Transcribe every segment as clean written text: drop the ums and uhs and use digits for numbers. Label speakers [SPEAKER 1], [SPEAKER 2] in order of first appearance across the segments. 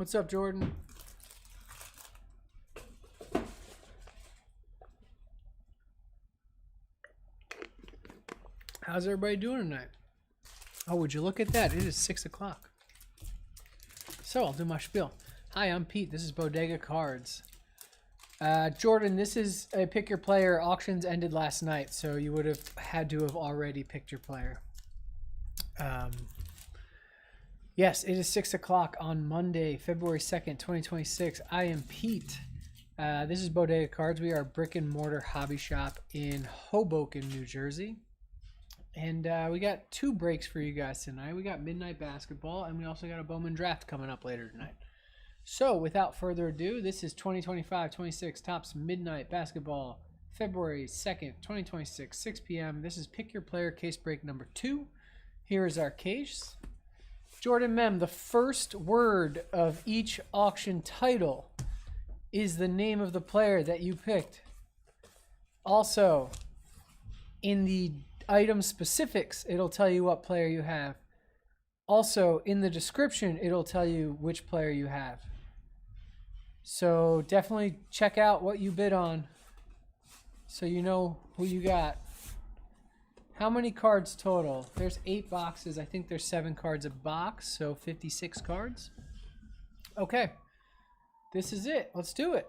[SPEAKER 1] What's up, Jordan? How's everybody doing tonight? Oh, would you look at that? It is 6 o'clock. So I'll do my spiel. Hi, I'm Pete. This is Bodega Cards. Jordan, this is a pick your player. Auctions ended last night, so you would have had to have already picked your player. Yes, it is 6 o'clock on Monday, February 2nd, 2026. I am Pete. This is Bodega Cards. We are a brick and mortar hobby shop in Hoboken, New Jersey. And we got 2 breaks for you guys tonight. We got Midnight Basketball, and we also got a Bowman Draft coming up later tonight. So, without further ado, this is 2025-26 Topps Midnight Basketball, February 2nd, 2026, 6 p.m. This is Pick Your Player case break number 2. Here is our case. Jordan Mem, the first word of each auction title is the name of the player that you picked. Also, in the item specifics, it'll tell you what player you have. Also, in the description, it'll tell you which player you have. So definitely check out what you bid on so you know who you got. How many cards total? There's 8 boxes. I think there's 7 cards a box, so 56 cards. Okay, this is it. Let's do it.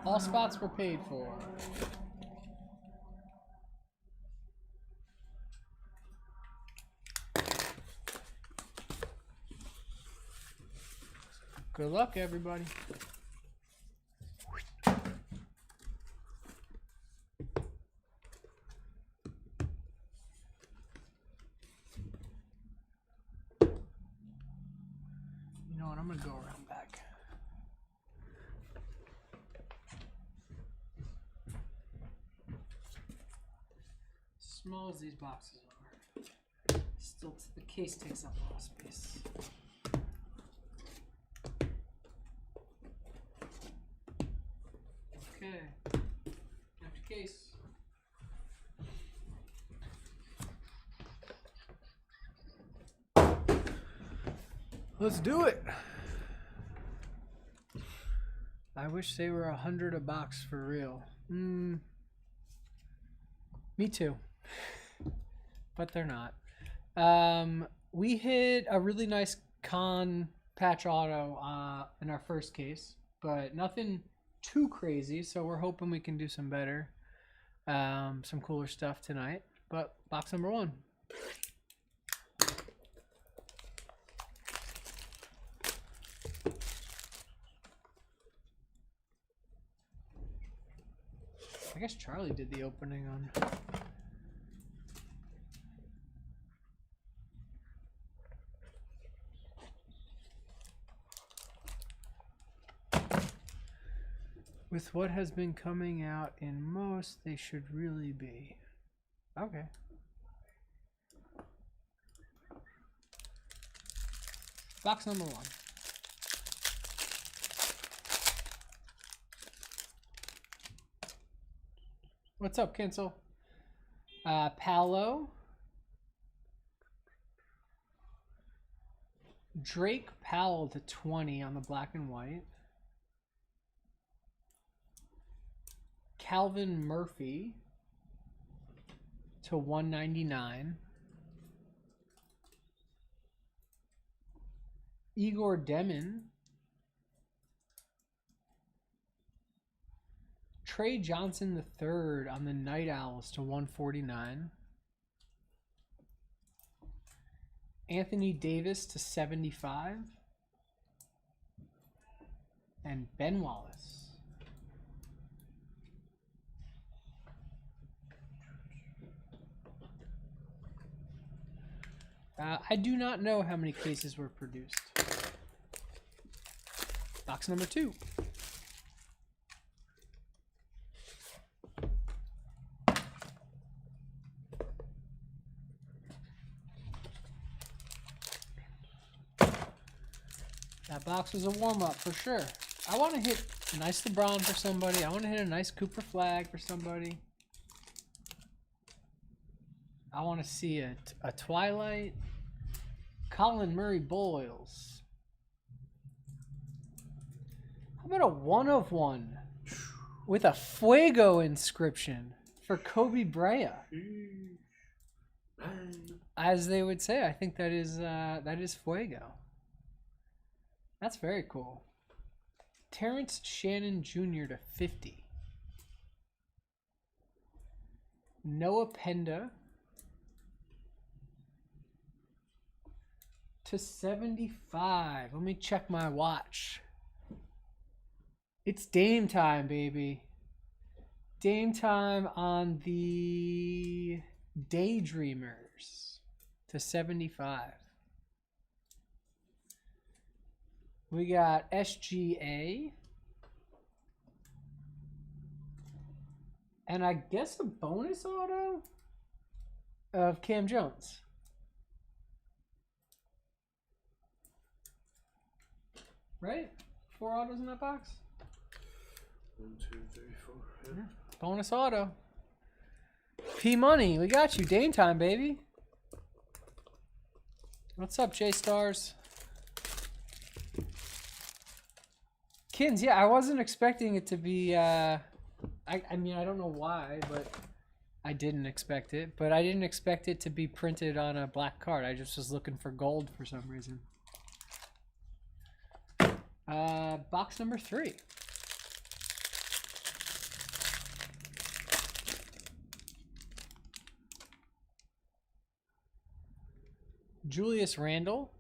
[SPEAKER 1] All spots were paid for. Good luck, everybody. You know what? I'm going to go around back. Small as these boxes are, still the case takes up a lot of space. Okay, empty case. Let's do it. I wish they were 100 a box for real. Me too. But they're not. We hit a really nice con patch auto in our first case, but nothing too crazy, so we're hoping we can do some better, some cooler stuff tonight. But box number 1. I guess Charlie did the opening on. With what has been coming out in most, they should really be. Okay. Box number 1. What's up, Cancel? Paolo. Drake Powell to 20 on the black and white. Calvin Murphy to 199. Igor Demon. Trey Johnson III on the Night Owls to 149. Anthony Davis to 75. And Ben Wallace. I do not know how many cases were produced. Box number 2. That box was a warm-up for sure. I want to hit A nice LeBron for somebody. I want to hit a nice Cooper flag for somebody. I want to see a Twilight. Colin Murray Boyles. How about a 1/1 with a Fuego inscription for Kobe Bryant? As they would say, I think that is Fuego. That's very cool. Terrence Shannon Jr. to 50. Noah Penda to 75. Let me check my watch. It's Dame time, baby. Dame time on the Daydreamers to 75. We got SGA. And I guess a bonus auto of Cam Jones. Right? 4 autos in that box?
[SPEAKER 2] 1, 2, 3, 4. Yeah.
[SPEAKER 1] Bonus auto. P Money, we got you. Dame time, baby. What's up, J Stars? Kins, yeah, I wasn't expecting it to be, I mean, I don't know why, but I didn't expect it. But I didn't expect it to be printed on a black card. I just was looking for gold for some reason. Box number 3. Julius Randle.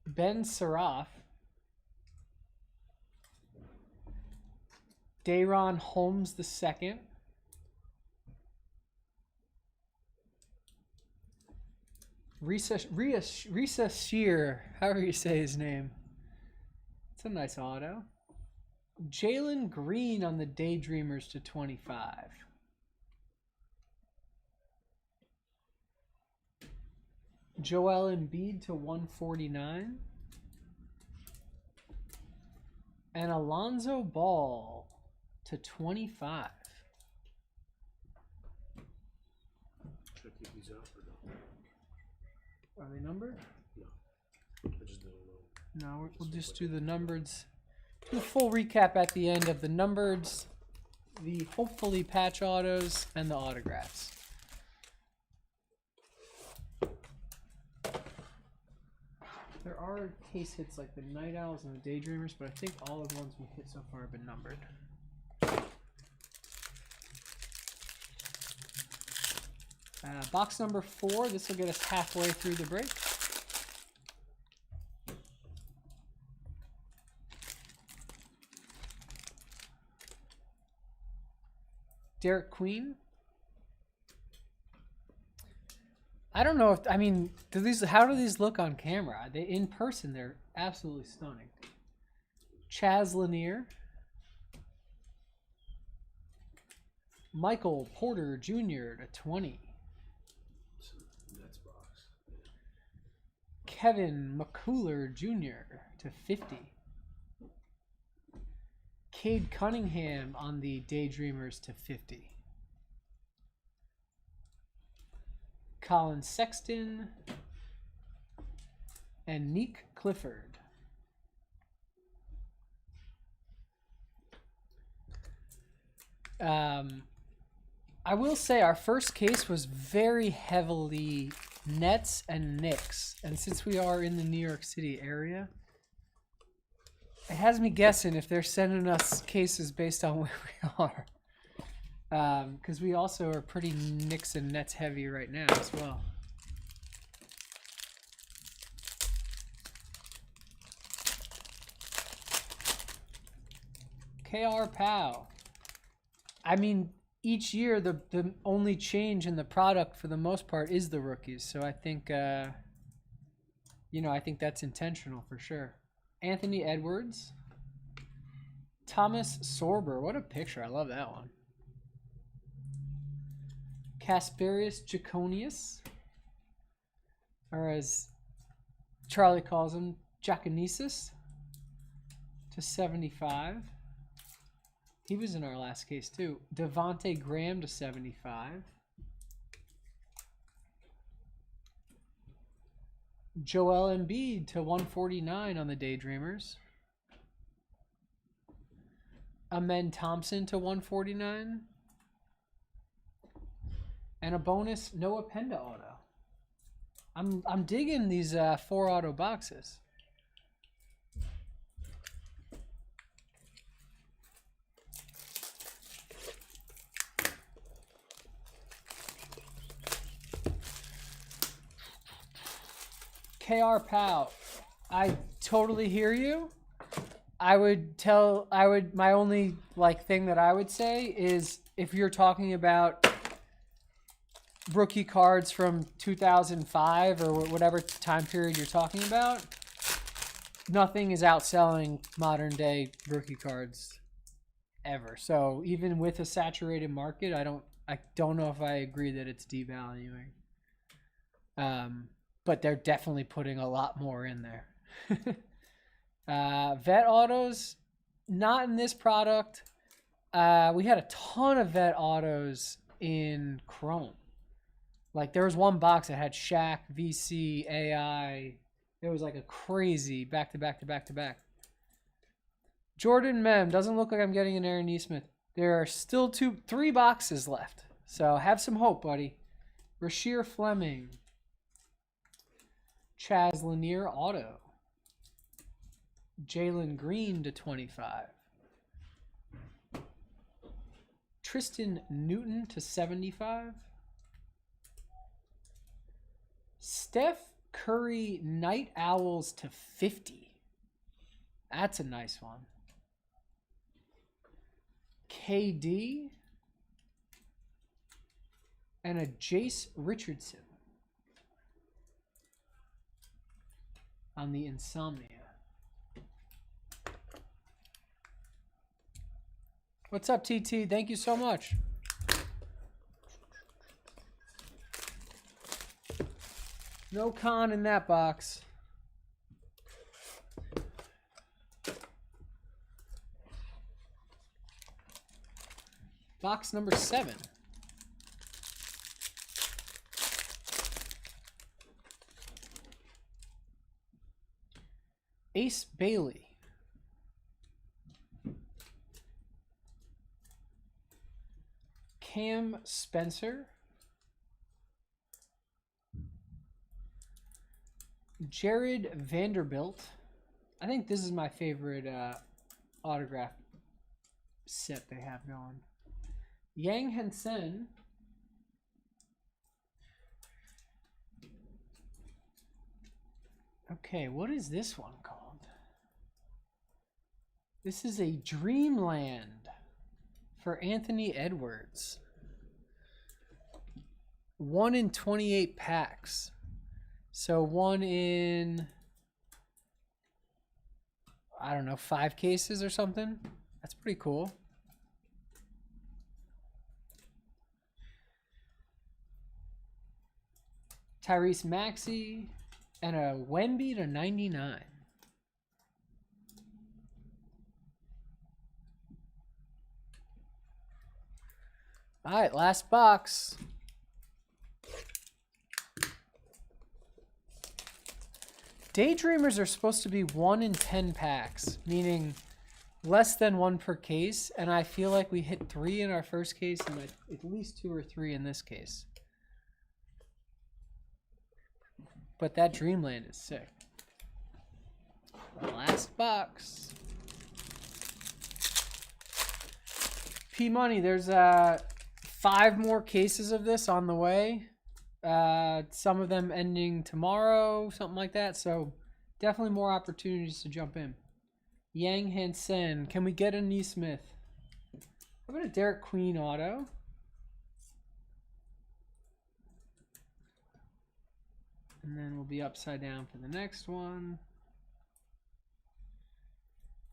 [SPEAKER 1] Ben Seraph. Dayron Holmes II. Risa Shear, however you say his name. It's a nice auto. Jalen Green on the Daydreamers to 25. Joel Embiid to 149. And Alonzo Ball to 25.
[SPEAKER 2] Should I keep these out or no?
[SPEAKER 1] Are they numbered?
[SPEAKER 2] No. I just did a little.
[SPEAKER 1] No, we'll just do the numbereds. Do a full recap at the end of the numbereds, the hopefully patch autos, and the autographs. There are case hits like the Night Owls and the Daydreamers, but I think all of the ones we hit so far have been numbered. Box number 4. This will get us halfway through the break. Derek Queen. I don't know if, I mean, how do these look on camera? They in person, they're absolutely stunning. Chaz Lanier. Michael Porter Jr. to 20.
[SPEAKER 2] Nets box.
[SPEAKER 1] Kevin McCullough Jr. to 50. Cade Cunningham on the Daydreamers to 50. Colin Sexton and Neek Clifford. I will say our first case was very heavily Nets and Knicks, and since we are in the New York City area, it has me guessing if they're sending us cases based on where we are. Because we also are pretty Knicks and Nets heavy right now as well. KR Powell. I mean, each year the only change in the product for the most part is the rookies. So I think, you know, I think that's intentional for sure. Anthony Edwards. Thomas Sorber. What a picture. I love that one. Casparius Jaconius, or as Charlie calls him, Jaconesis. to 75. He was in our last case too. Devontae Graham to 75. Joel Embiid to 149 on the Daydreamers. Amen Thompson to 149. And a bonus Noah Penda auto. I'm digging these 4 auto boxes. KR Pal, I totally hear you. My only thing that I would say is if you're talking about rookie cards from 2005 or whatever time period you're talking about, nothing is outselling modern day rookie cards ever. So even with a saturated market, I don't know if I agree that it's devaluing. But they're definitely putting a lot more in there. Vet autos, not in this product. We had a ton of vet autos in Chrome. Like there was one box that had Shaq, VC, AI. It was like a crazy back to back to back to back. Jordan Mem, doesn't look like I'm getting an Aaron Nesmith. There are still 3 boxes left. So have some hope, buddy. Rasheer Fleming. Chaz Lanier auto. Jalen Green to 25. Tristan Newton to 75. Steph Curry Night Owls to 50. That's a nice one. KD. And a Jace Richardson. On the Insomnia. What's up, TT? Thank you so much. No con in that box. Box number 7. Ace Bailey. Cam Spencer. Jared Vanderbilt. I think this is my favorite autograph set they have going. Yang Hansen. Okay, what is this one called? This is a Dreamland for Anthony Edwards. 1 in 28 packs. So 1 in, I don't know, 5 cases or something. That's pretty cool. Tyrese Maxey and a Wemby to 99. All right, last box. Daydreamers are supposed to be 1 in 10 packs, meaning less than 1 per case, and I feel like we hit 3 in our first case and at least 2 or 3 in this case. But that Dreamland is sick. Last box. P Money, there's 5 more cases of this on the way. Some of them ending tomorrow, something like that. So definitely more opportunities to jump in. Yang Hansen. Can we get a Nesmith? How about a Derek Queen auto? And then we'll be upside down for the next one.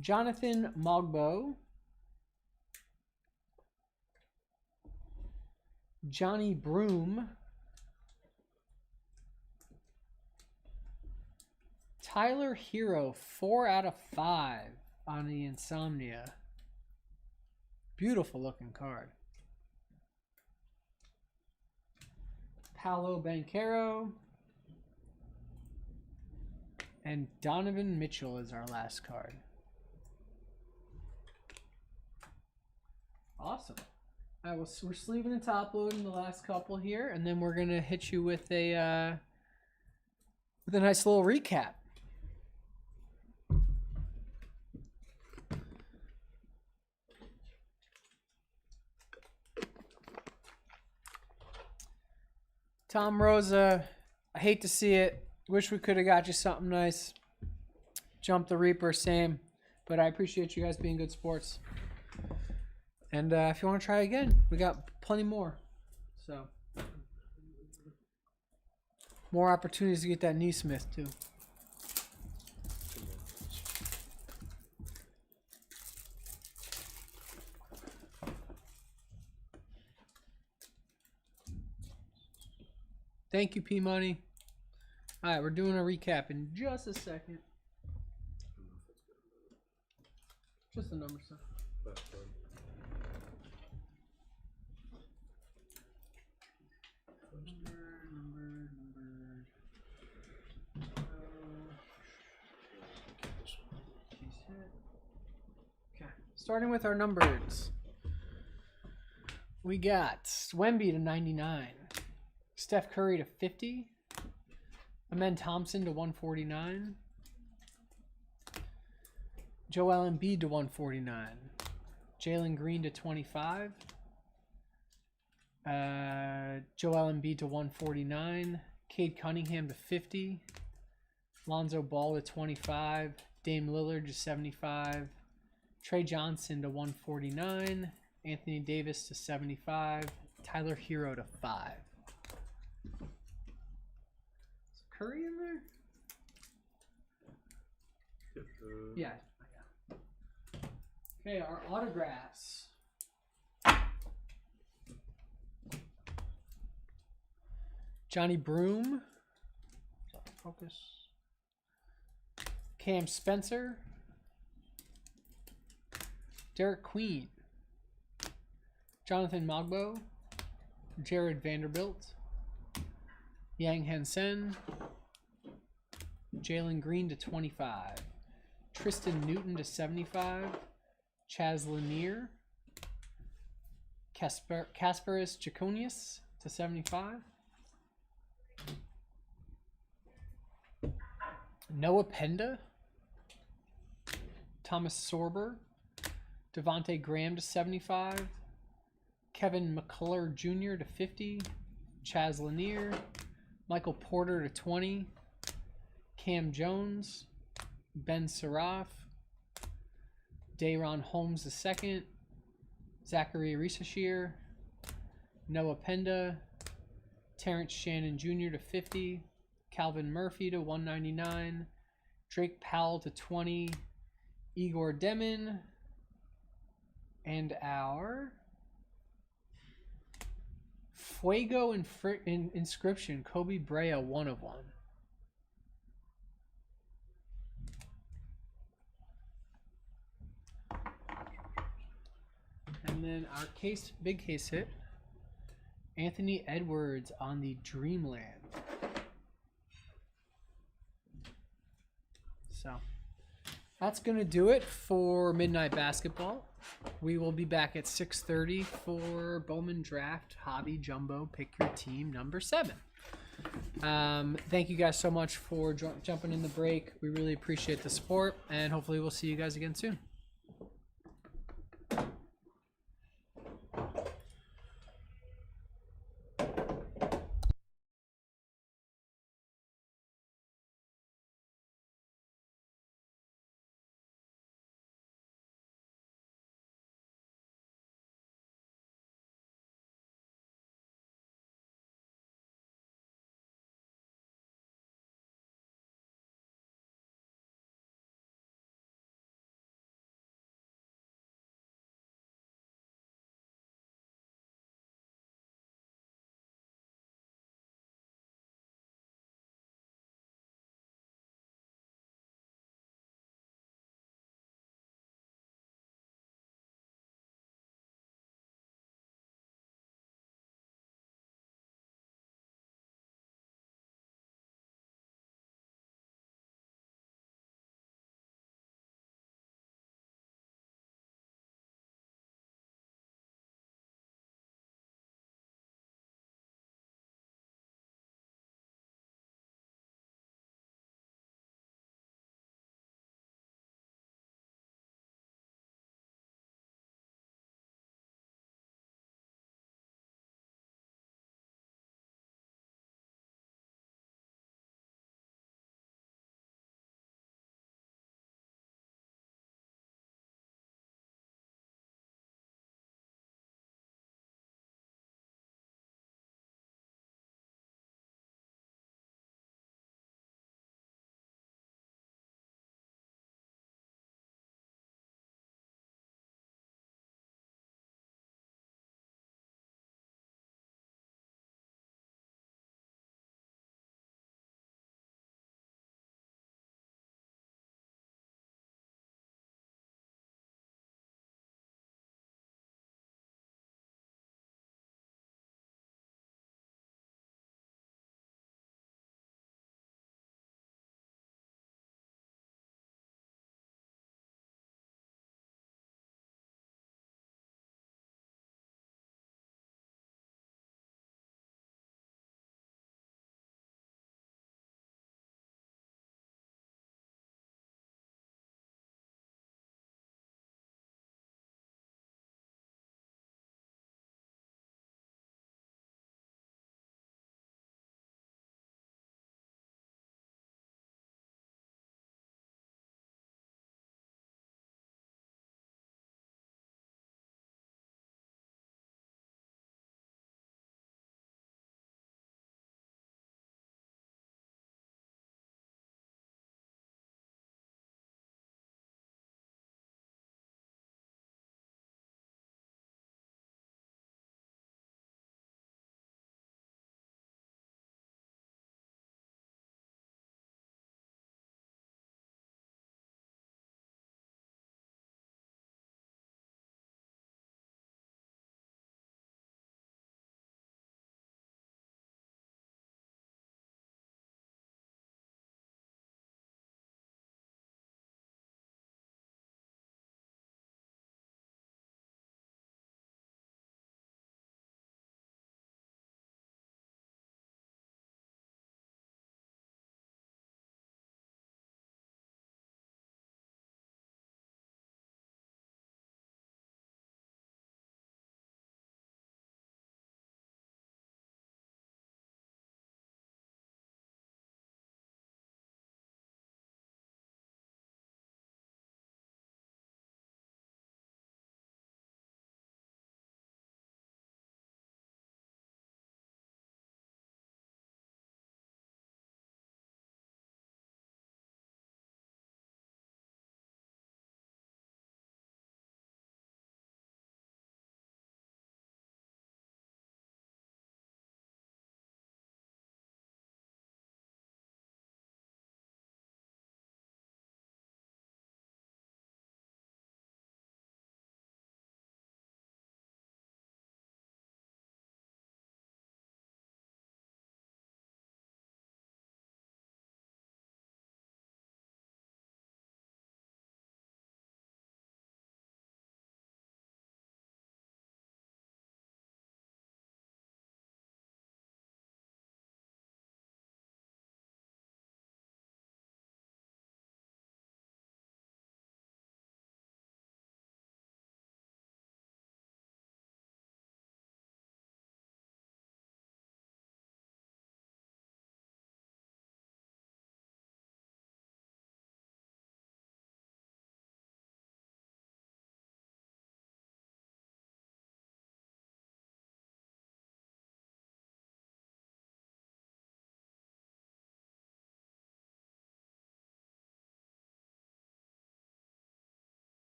[SPEAKER 1] Jonathan Mogbo. Johnny Broom. Tyler Hero, 4 out of 5. on the Insomnia. Beautiful looking card. Paolo Banchero. And Donovan Mitchell is our last card. Awesome. All right, we're sleeving and top loading the last couple here, and then we're gonna hit you with a nice little recap. Tom Rosa, I hate to see it. Wish we could have got you something nice. Jump the Reaper, same. But I appreciate you guys being good sports. And if you want to try again, we got plenty more. So, more opportunities to get that Neesmith too. Thank you, P Money. All right, we're doing a recap in just a second. Just the number stuff. Okay, starting with our numbers. We got Wemby to 99. Steph Curry to 50. Amen Thompson to 149. Joel Embiid to 149. Jalen Green to 25. Joel Embiid to 149. Cade Cunningham to 50. Lonzo Ball to 25. Dame Lillard to 75. Trey Johnson to 149. Anthony Davis to 75. Tyler Hero to 5. Is Curry in there? Yeah. Okay, our autographs. Johnny Broom. Focus. Cam Spencer. Derek Queen. Jonathan Mogbo. Jared Vanderbilt. Yang Hansen. Jalen Green to 25. Tristan Newton to 75. Chaz Lanier. Kasparis Jaconius to 75. Noah Penda. Thomas Sorber. Devontae Graham to 75. Kevin McCullough Jr. to 50. Chaz Lanier. Michael Porter to 20. Cam Jones. Ben Saraf. Dayron Holmes II. Zachary Risashir. Noah Penda. Terrence Shannon Jr. to 50. Calvin Murphy to 199. Drake Powell to 20. Igor Demin. And our Fuego Inscription, Kobe Brea 1 of 1. And then our big case hit, Anthony Edwards on the Dreamland. So that's going to do it for Midnight Basketball. We will be back at 6:30 for Bowman Draft Hobby Jumbo Pick Your Team number 7. Thank you guys so much for jumping in the break. We really appreciate the support, and hopefully we'll see you guys again soon.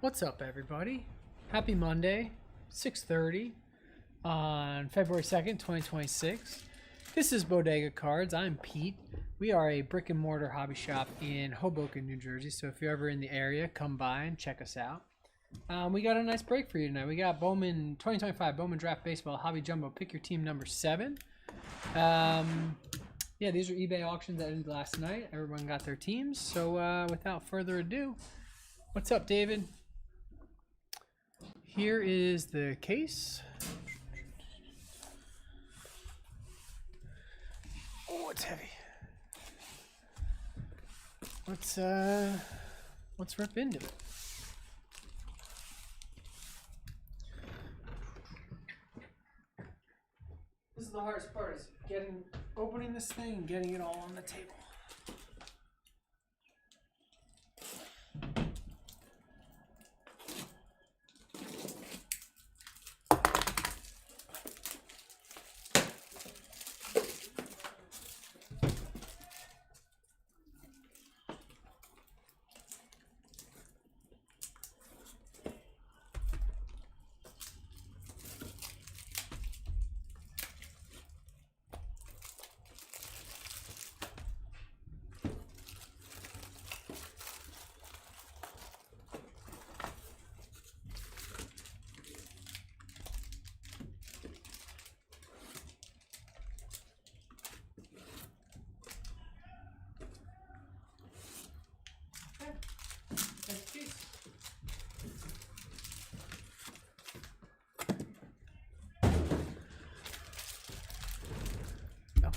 [SPEAKER 1] What's up, everybody? Happy Monday, 6:30 on February 2nd, 2026. This is Bodega Cards. I'm Pete. We are a brick and mortar hobby shop in Hoboken, New Jersey. So if you're ever in the area, come by and check us out. We got a nice break for you tonight. We got Bowman 2025 Bowman Draft Baseball Hobby Jumbo. Pick your team number 7. Yeah, these are eBay auctions that ended last night. Everyone got their teams. So without further ado, what's up, David? Here is the case. Oh, it's heavy. Let's rip into it. This is the hardest part, is opening this thing and getting it all on the table.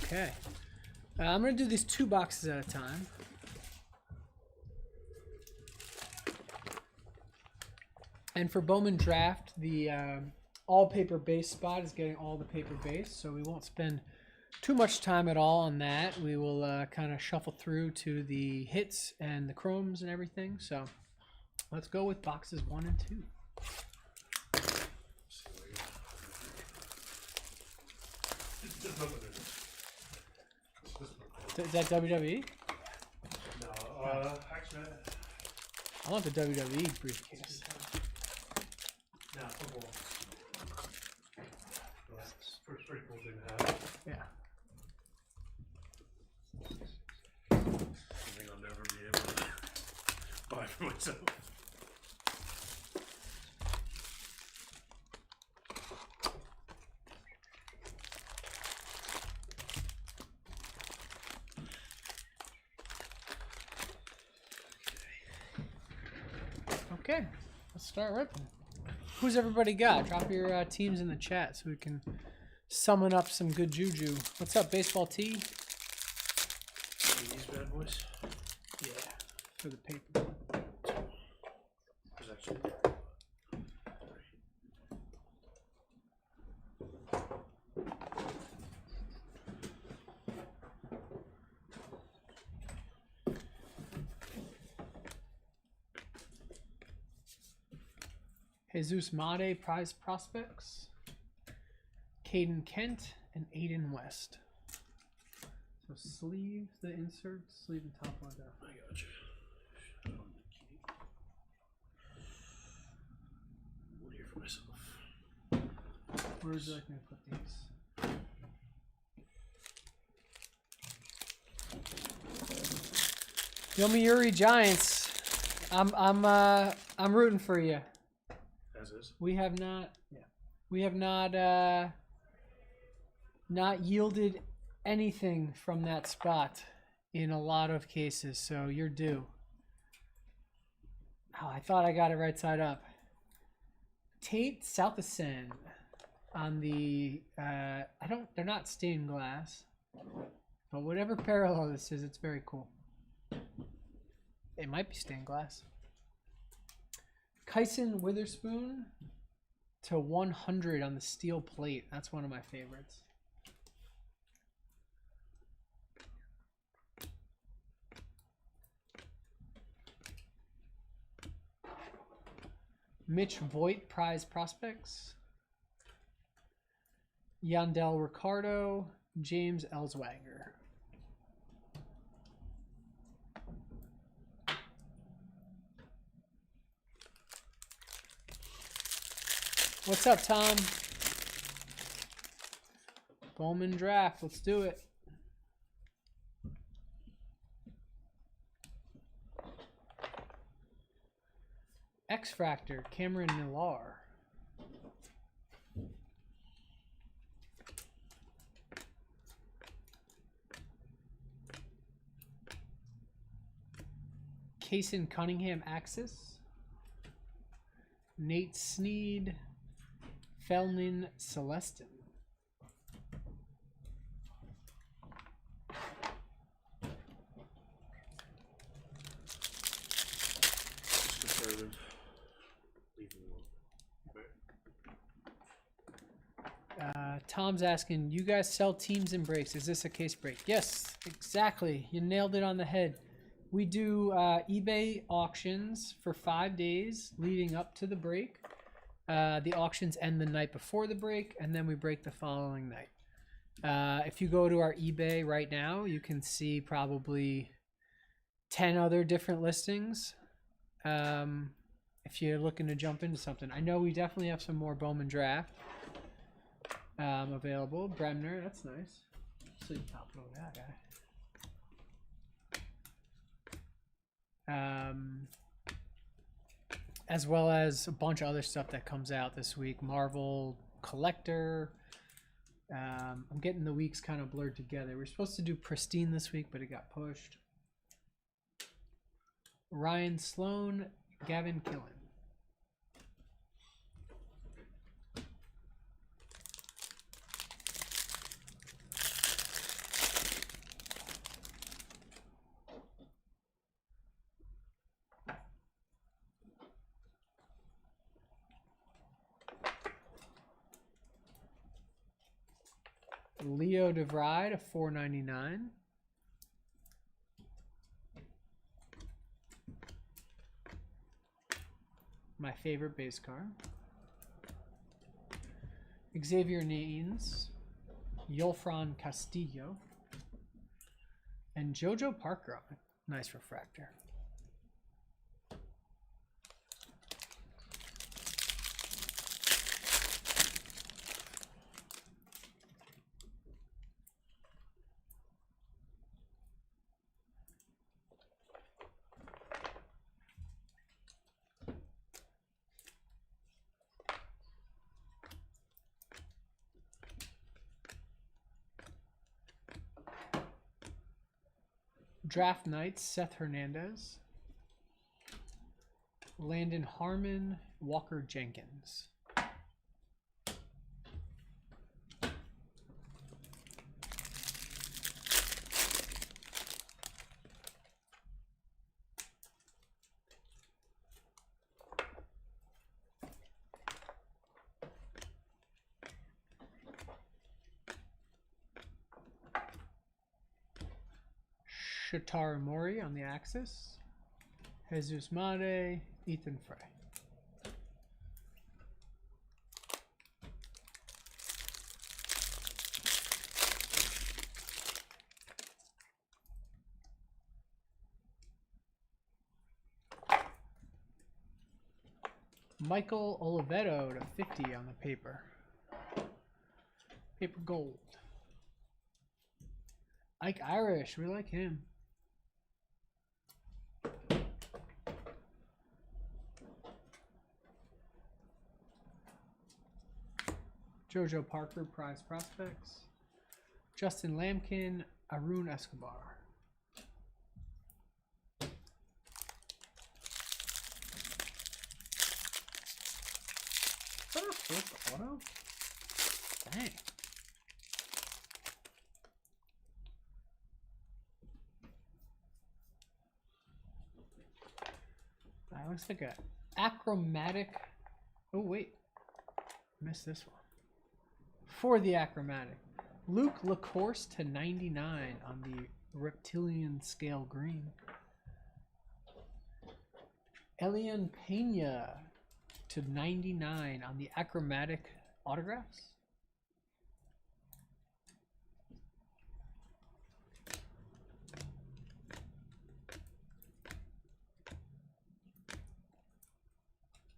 [SPEAKER 1] Okay, I'm going to do these 2 boxes at a time. And for Bowman Draft, the all paper base spot is getting all the paper base, so we won't spend too much time at all on that. We will kind of shuffle through to the hits and the chromes and everything. So let's go with boxes 1 and 2. Is that WWE?
[SPEAKER 2] No, actually,
[SPEAKER 1] I want the WWE briefcase.
[SPEAKER 2] yeah, football. It's pretty cool thing to have.
[SPEAKER 1] Yeah.
[SPEAKER 2] Something I'll never be able to buy for myself.
[SPEAKER 1] Okay, let's start ripping. Who's everybody got? Drop your teams in the chat so we can summon up some good juju. What's up, Baseball T?
[SPEAKER 2] These bad boys.
[SPEAKER 1] Yeah, for the paper.
[SPEAKER 2] There's actually
[SPEAKER 1] Jesus Made, Prize Prospects, Caden Kent, and Aiden West. So sleeve the insert, sleeve the top logo.
[SPEAKER 2] I got you. One here for myself.
[SPEAKER 1] Where would you like me to put these? Yomiuri Giants. I'm rooting for you.
[SPEAKER 2] As is.
[SPEAKER 1] We have not not yielded anything from that spot in a lot of cases, so you're due. Oh, I thought I got it right side up. Tate South Ascend on the they're not stained glass, but whatever parallel this is, it's very cool. It might be stained glass. Kyson Witherspoon to 100 on the steel plate. That's one of my favorites. Mitch Voigt, Prize Prospects. Yandel Ricardo, James Ellswanger. What's up, Tom? Bowman draft. Let's do it. X-Fractor, Cameron Millar. Kaysen Cunningham, Axis. Nate Sneed, Felnin Celestin.
[SPEAKER 2] Just conservative. Leaving one. Okay.
[SPEAKER 1] Tom's asking, you guys sell teams and breaks. Is this a case break? Yes, exactly. You nailed it on the head. We do eBay auctions for 5 days leading up to the break. The auctions end the night before the break, and then we break the following night. If you go to our eBay right now, you can see probably 10 other different listings. If you're looking to jump into something, I know we definitely have some more Bowman draft available. Bremner, that's nice. So you top load that guy. As well as a bunch of other stuff that comes out this week. Marvel Collector. I'm getting the weeks kind of blurred together. We're supposed to do Pristine this week, but it got pushed. Ryan Sloan, Gavin Killen. Leo DeVride, a $4.99. My favorite base card. Xavier Naines, Yolfran Castillo, and JoJo Parker on it. Nice refractor. Draft Nights, Seth Hernandez. Landon Harmon, Walker Jenkins. Shatara Mori on the Axis. Jesus Made, Ethan Frey. Michael Oliveto to 50 on the paper. Paper gold. Ike Irish, we like him. JoJo Parker, Prize Prospects. Justin Lampkin, Arun Escobar. Is that our fourth auto? Dang. That looks like a achromatic. Oh, wait. Missed this one. For the achromatic. Luke LaCourse to 99 on the reptilian scale green. Elian Pena to 99 on the achromatic autographs.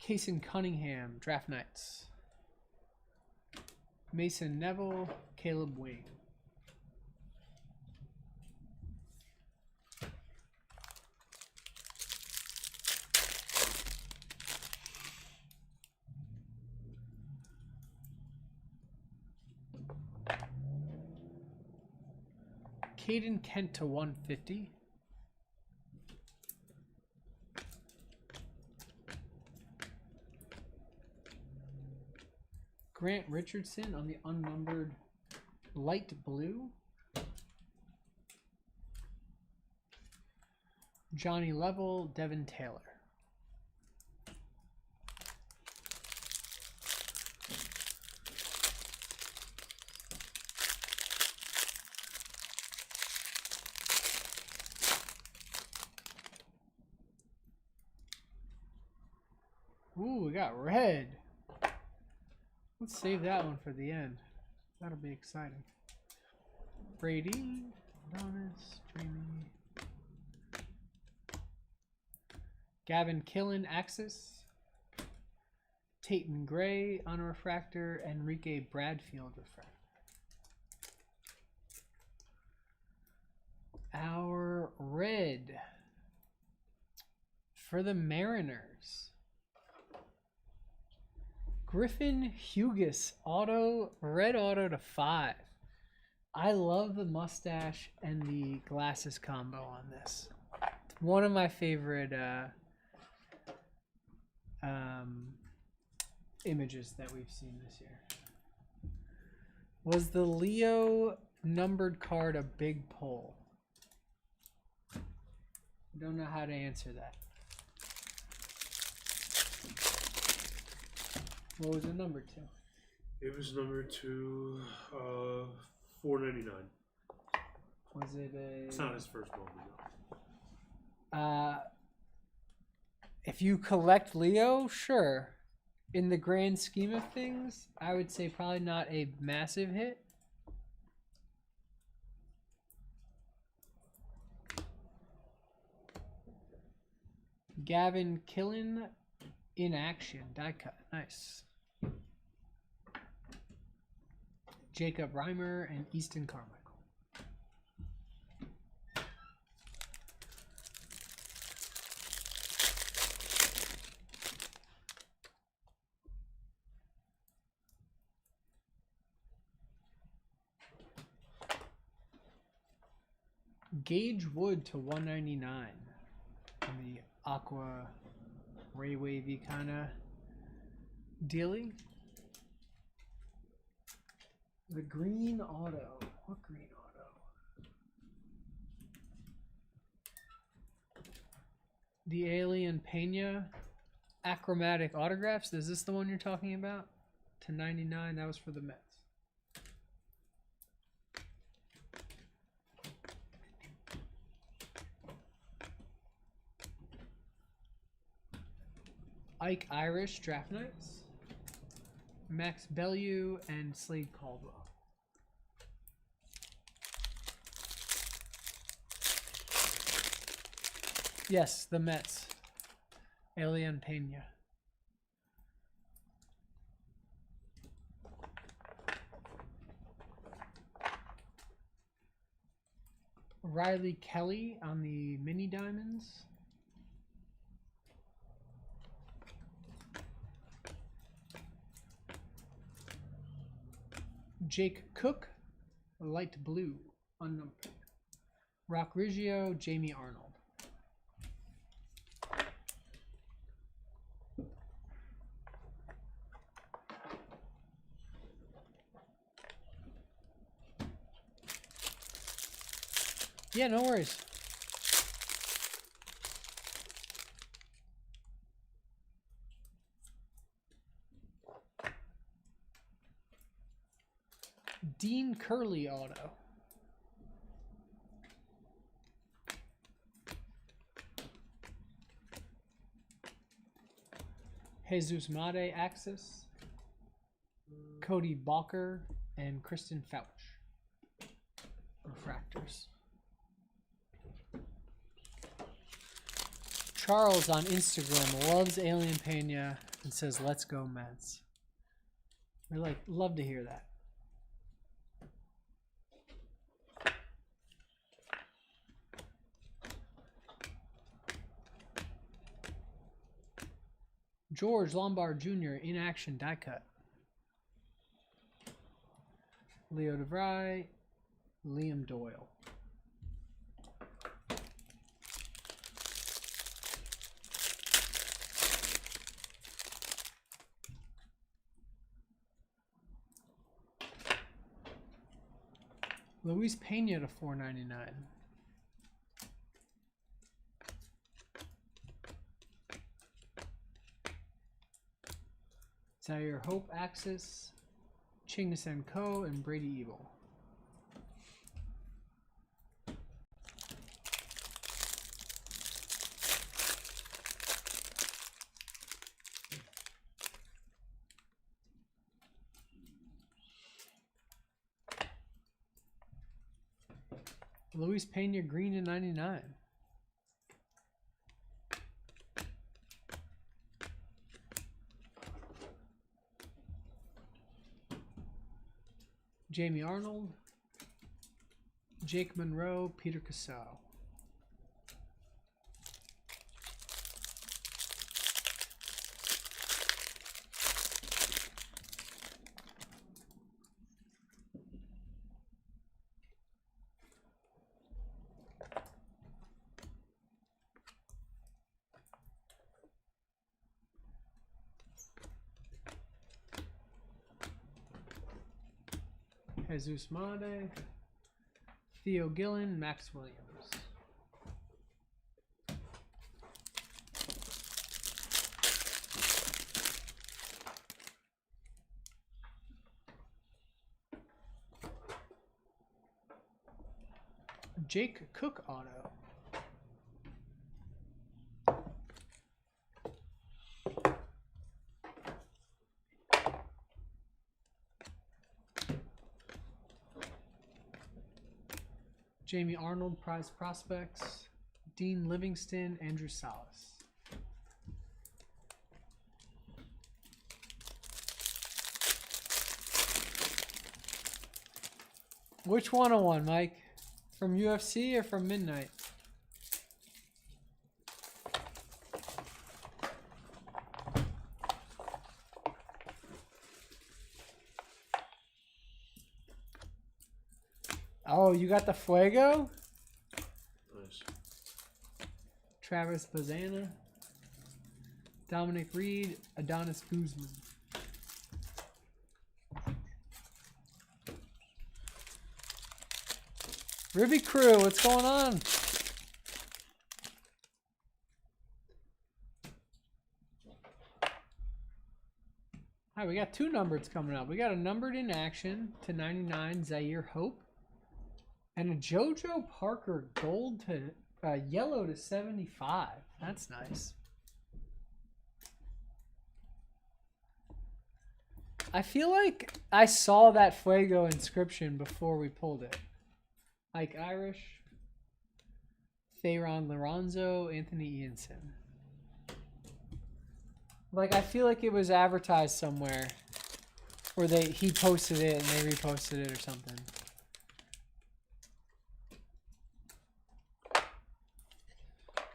[SPEAKER 1] Kaysen Cunningham, Draft Nights. Mason Neville, Caleb Wade. Caden Kent to 150. Grant Richardson on the unnumbered light blue. Johnny Level, Devin Taylor. Ooh, we got red. Let's save that one for the end. That'll be exciting. Brady, Adonis, Jamie. Gavin Killen, Axis. Tayton Gray on a refractor. Enrique Bradfield refractor. Our red for the Mariners. Griffin Hughes, auto, red auto to 5. I love the mustache and the glasses combo on this. It's one of my favorite images that we've seen this year. Was the Leo numbered card a big pull? Don't know how to answer that. What was it numbered to?
[SPEAKER 2] It was numbered to $4.99.
[SPEAKER 1] Was it a?
[SPEAKER 2] It's not his first one.
[SPEAKER 1] If you collect Leo, sure. In the grand scheme of things, I would say probably not a massive hit. Gavin Killen in action, die cut, nice. Jacob Reimer and Easton Carmichael. Gage Wood to 199 on the aqua ray wavy kind of dealing. The green auto. What green auto? The Alien Pena achromatic autographs. Is this the one you're talking about? To 99. That was for the Mets. Ike Irish Draft Nights, Max Bellew, and Slade Caldwell. Yes, the Mets. Alien Pena. Riley Kelly on the mini diamonds. Jake Cook, light blue, unnumbered. Rock Riggio, Jamie Arnold. Yeah, no worries. Dean Curley auto. Jesus Made Axis. Cody Balker and Kristen Fouch. Refractors. Charles on Instagram loves Alien Pena and says, "Let's go Mets." We love to hear that. George Lombard Jr. in action die cut. Leo DeVry, Liam Doyle. Luis Pena to 499. Zaire Hope Axis, Chingson Ko, and Brady Evil. Luis Pena green to 99. Jamie Arnold, Jake Monroe, Peter Cassell. Jesus Made, Theo Gillen, Max Williams. Jake Cook auto. Jamie Arnold, Prize Prospects. Dean Livingston, Andrew Salas. Which 101, Mike? From UFC or from Midnight? Oh, you got the Fuego?
[SPEAKER 2] Nice.
[SPEAKER 1] Travis Bazana. Dominic Reed, Adonis Guzman. Ribby Crew, what's going on? All right, we got two numbereds coming up. We got a numbered in action to 99, Zaire Hope. And a JoJo Parker gold to yellow to 75. That's nice. I feel like I saw that Fuego inscription before we pulled it. Ike Irish, Theron Lorenzo, Anthony Ianson. Like, I feel like it was advertised somewhere, or he posted it and they reposted it or something.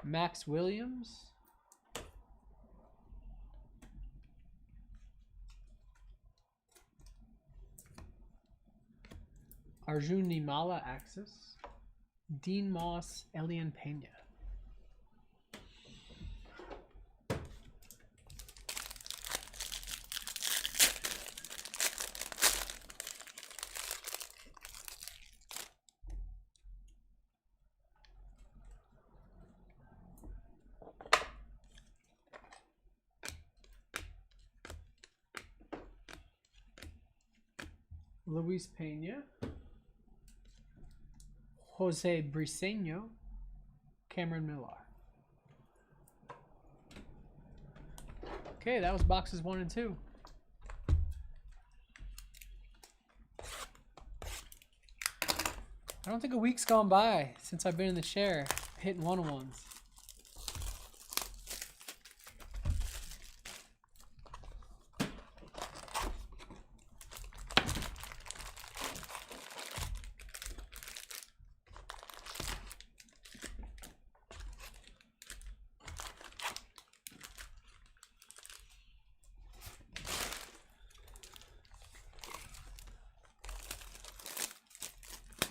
[SPEAKER 1] Max Williams. Arjun Nimala Axis. Dean Moss, Elian Pena. Luis Pena. Jose Briseño, Cameron Millar. Okay, that was boxes 1 and 2. I don't think a week's gone by since I've been in the chair hitting 101s.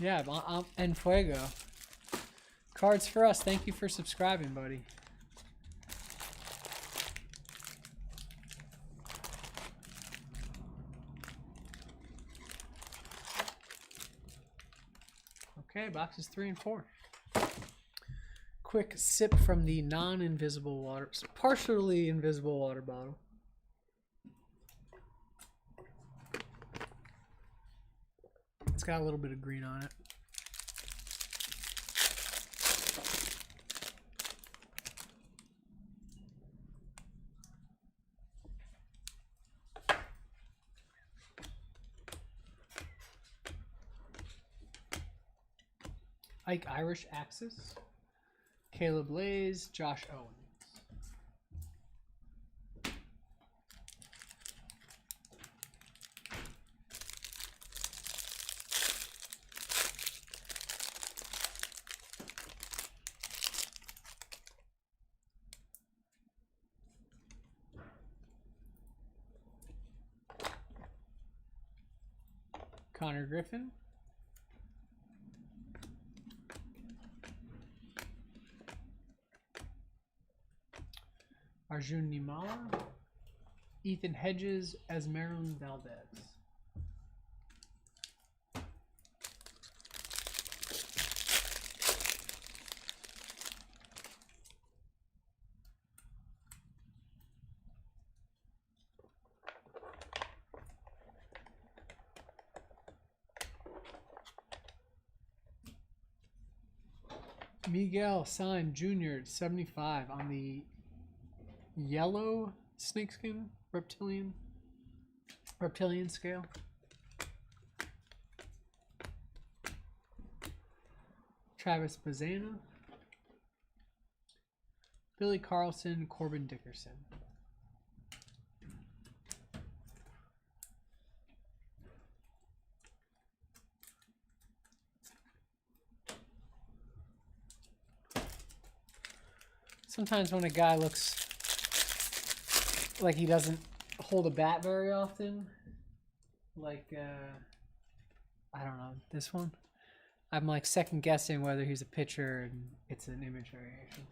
[SPEAKER 1] Yeah, En Fuego. Cards for us. Thank you for subscribing, buddy. Okay, boxes 3 and 4. Quick sip from the non-invisible water, partially invisible water bottle. It's got a little bit of green on it. Ike Irish Axis, Caleb Lays, Josh Owens. Connor Griffin. Arjun Nimala, Ethan Hedges, Esmeralda Valdez. Miguel Syme Jr. 75 on the yellow snakeskin reptilian scale. Travis Bazana, Billy Carlson, Corbin Dickerson. Sometimes when a guy looks like he doesn't hold a bat very often, like, I don't know, this one, I'm like second guessing whether he's a pitcher and it's an image variation.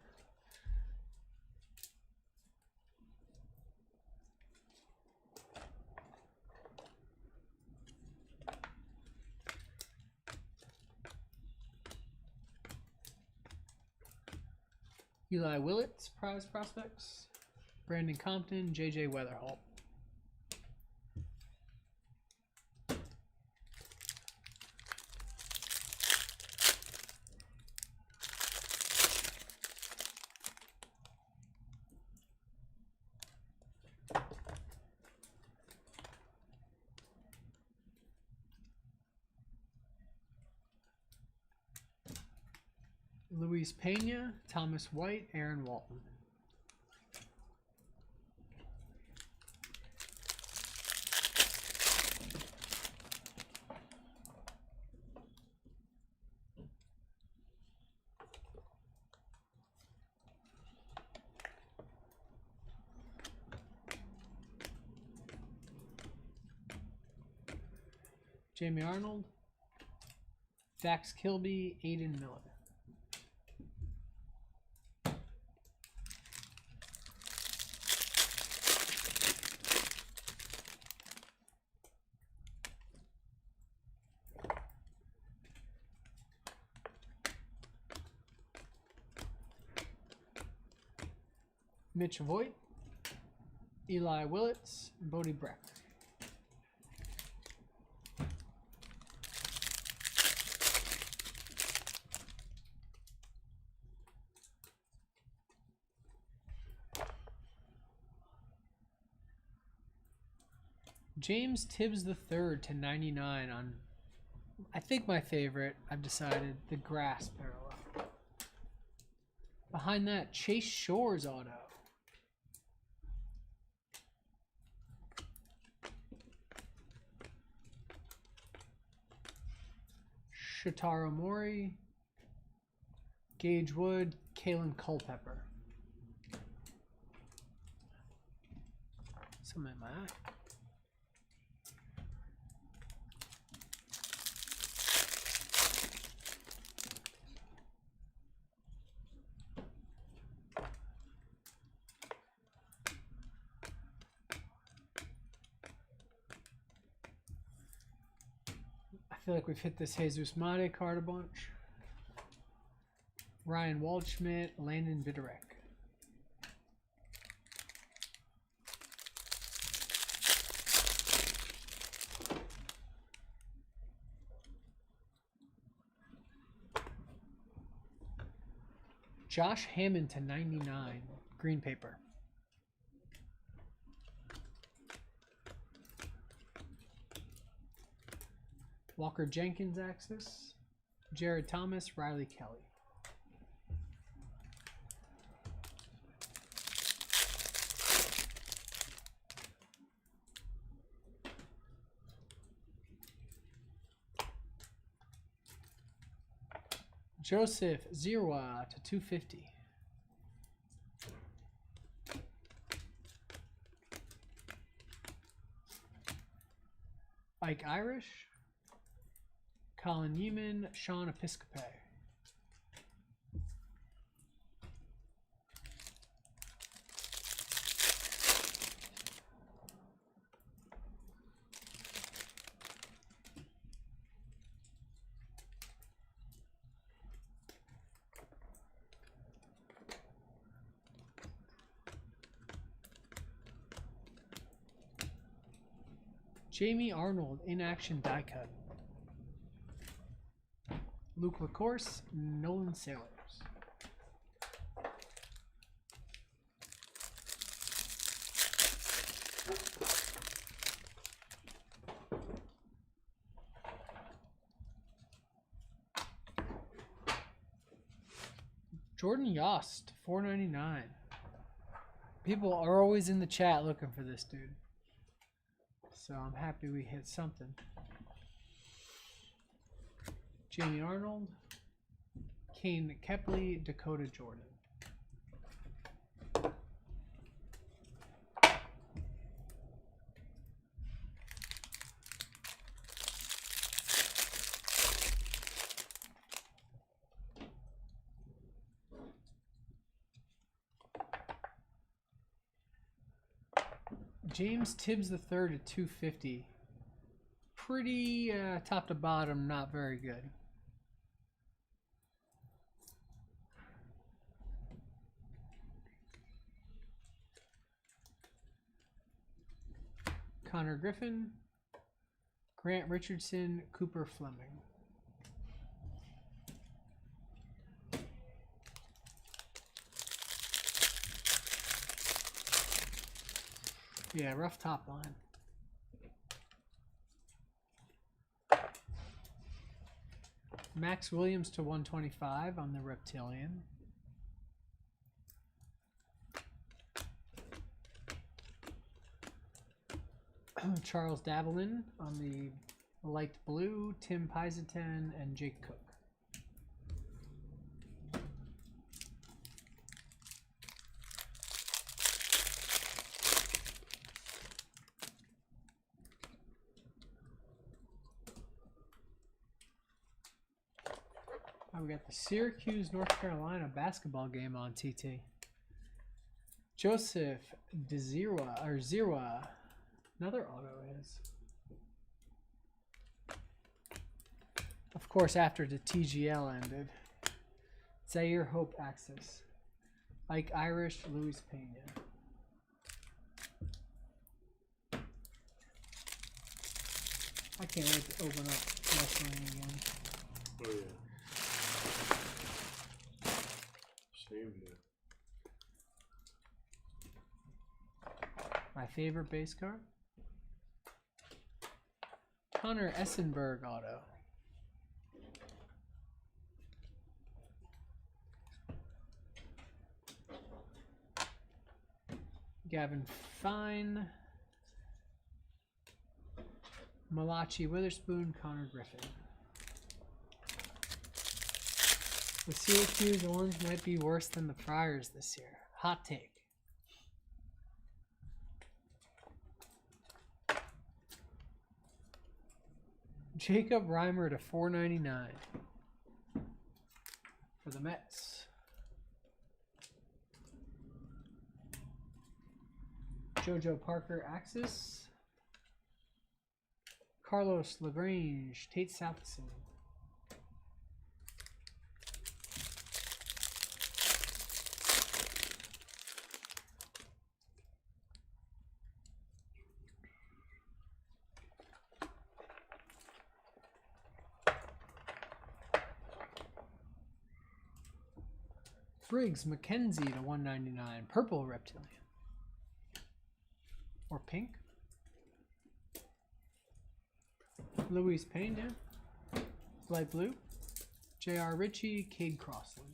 [SPEAKER 1] Eli Willett, prize prospects. Brandon Compton, JJ Weatherholt. Luis Pena, Thomas White, Aaron Walton. Jamie Arnold, Dax Kilby, Aiden Miller. Mitch Voigt, Eli Willits, and Bodie Breck. James Tibbs III to 99 on, I think my favorite, I've decided, the grass parallel. Behind that, Chase Shores auto. Shotaro Mori, Gage Wood, Kalen Culpepper. Something in my eye. feel like we've hit this Jesus Mate card a bunch. Ryan Waldschmidt, Landon Viderek. Josh Hammond to 99, green paper. Walker Jenkins Axis, Jared Thomas, Riley Kelly. Joseph Zirwa to 250. Ike Irish, Colin Neiman, Sean Episcope. Jamie Arnold, in action die cut. Luke LaCourse, Nolan Sailors. Jordan Yost, $4.99. People are always in the chat looking for this dude. So I'm happy we hit something. Jamie Arnold, Kane Kepley, Dakota Jordan. James Tibbs III at 250. Pretty top to bottom, not very good. Connor Griffin, Grant Richardson, Cooper Fleming. Yeah, rough top line. Max Williams to 125 on the Reptilian. Charles Davelin on the light blue, Tim Paisaten, and Jake Cook. We got the Syracuse, North Carolina basketball game on TT. Joseph DeZirwa, or Zirwa, another auto is. Of course, after the TGL ended. Zaire Hope Axis. Ike Irish, Luis Pena. I can't wait to open up wrestling again.
[SPEAKER 2] Oh yeah. Same here.
[SPEAKER 1] My favorite base card. Connor Essenberg auto. Gavin Fine. Malachi Witherspoon, Connor Griffin. The Syracuse orange might be worse than the Friars this year. Hot take. Jacob Reimer to $4.99 for the Mets. JoJo Parker Axis. Carlos LaGrange, Tate Southison. Briggs McKenzie to 199. Purple Reptilian. Or pink. Louise Payne, yeah. Light blue. J.R. Ritchie, Cade Crossley.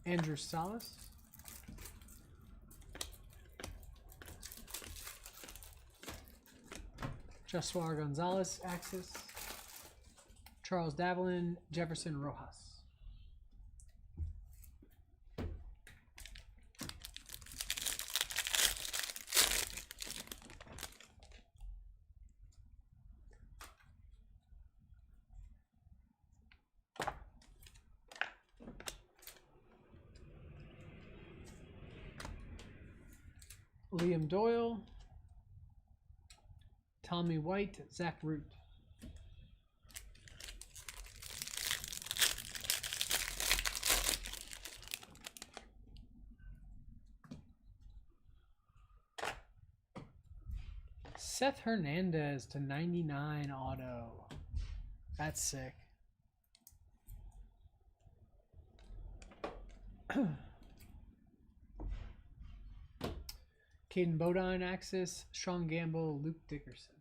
[SPEAKER 1] Andrew Salas. Joshua Gonzalez, Axis. Charles Davelin, Jefferson Rojas. Liam Doyle. Tommy White, Zach Root. Seth Hernandez to 99 auto. That's sick. Caden Bodine, Axis. Sean Gamble, Luke Dickerson.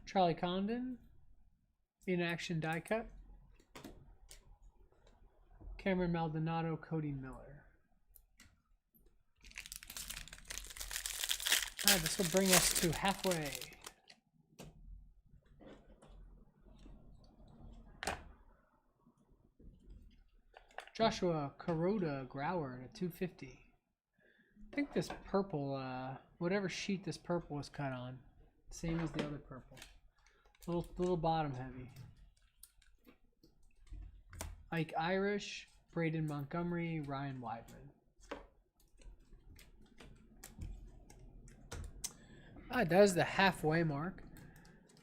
[SPEAKER 1] Charlie Condon, in action die cut. Cameron Maldonado, Cody Miller. All right, this will bring us to halfway. Joshua Kuroda Grauer at 250. I think this purple, whatever sheet this purple was cut on, same as the other purple. Little bottom heavy. Ike Irish, Braden Montgomery, Ryan Weidman. All right, that is the halfway mark.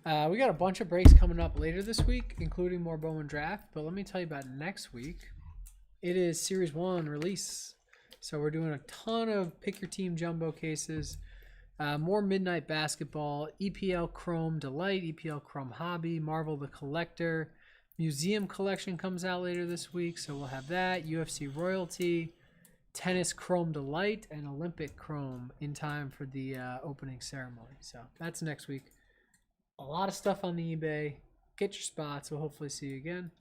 [SPEAKER 1] We got a bunch of breaks coming up later this week, including more Bowman draft. But let me tell you about next week. It is Series 1 release. So we're doing a ton of pick your team jumbo cases. More Midnight Basketball, EPL Chrome Delight, EPL Chrome Hobby, Marvel the Collector, Museum Collection comes out later this week, so we'll have that, UFC Royalty, Tennis Chrome Delight, and Olympic Chrome in time for the opening ceremony. So that's next week. A lot of stuff on the eBay. Get your spots. We'll hopefully see you again.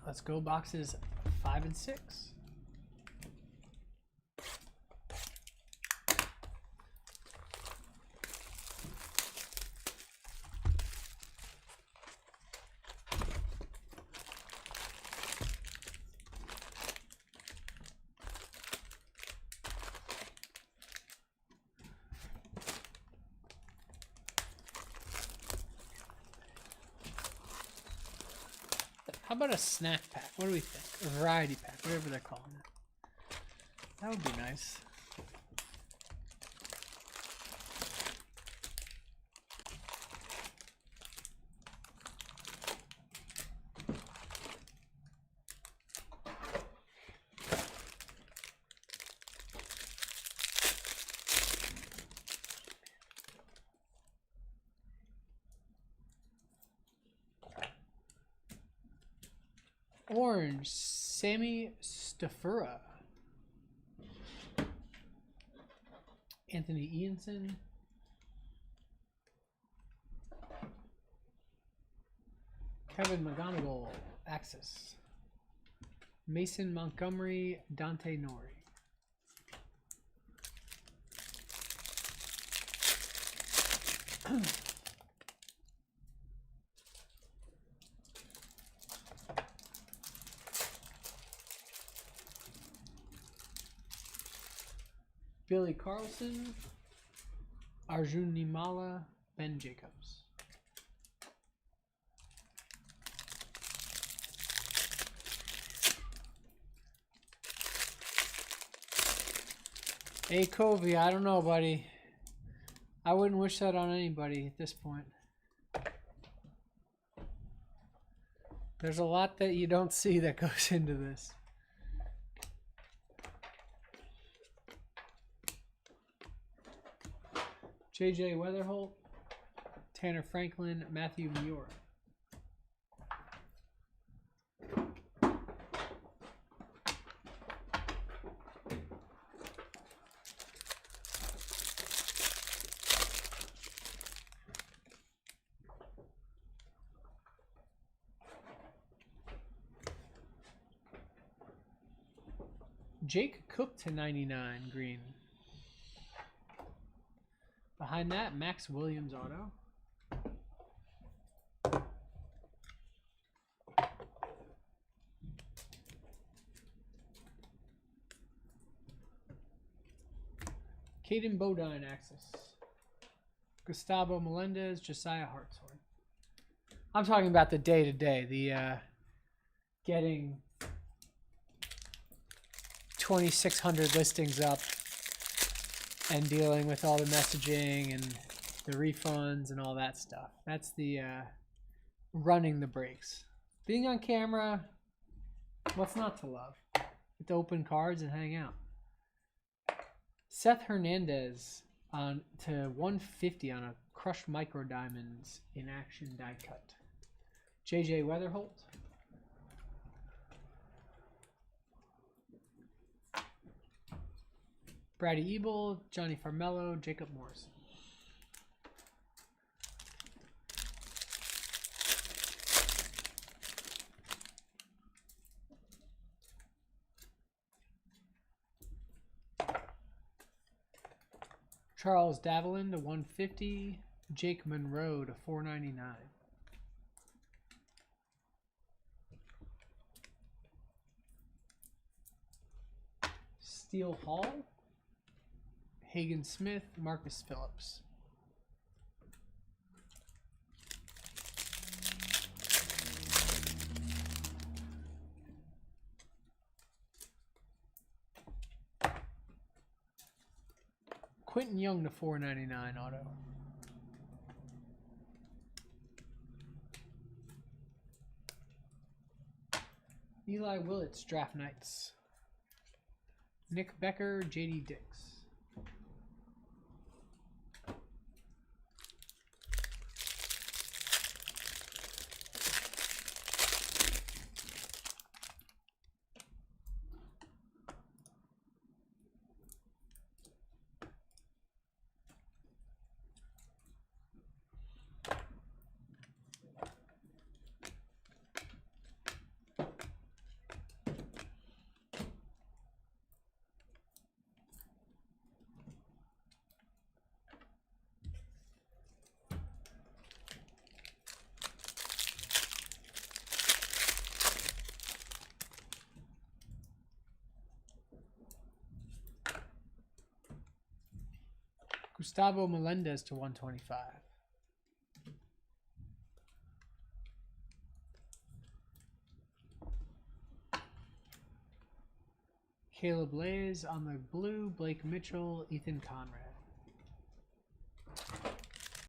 [SPEAKER 1] Let's go boxes 5 and 6. How about a snack pack? What do we think? A variety pack, whatever they're calling it. That would be nice. Orange, Sammy Stafura. Anthony Ianson. Kevin McGonigal, Axis. Mason Montgomery, Dante Nori. Billy Carlson, Arjun Nimala, Ben Jacobs. Hey, Covey, I don't know, buddy. I wouldn't wish that on anybody at this point. There's a lot that you don't see that goes into this. JJ Weatherholt, Tanner Franklin, Matthew Muir. Jake Cook to 99 green. Behind that, Max Williams auto. Caden Bodine, Axis. Gustavo Melendez, Josiah Hartshorn. I'm talking about the day-to-day, the getting 2,600 listings up and dealing with all the messaging and the refunds and all that stuff. That's the running the breaks. Being on camera, what's not to love? Get to open cards and hang out. Seth Hernandez on to 150 on a crushed micro diamonds in action die cut. JJ Weatherholt. Brady Ebel, Johnny Farmello, Jacob Morrison. Charles Davelin to 150, Jake Monroe to 499. Steele Hall, Hagen Smith, Marcus Phillips. Quentin Young to 499 auto. Eli Willits, Draft Nights. Nick Becker, JD Dix. Gustavo Melendez to 125. Caleb Lays on the blue, Blake Mitchell, Ethan Conrad.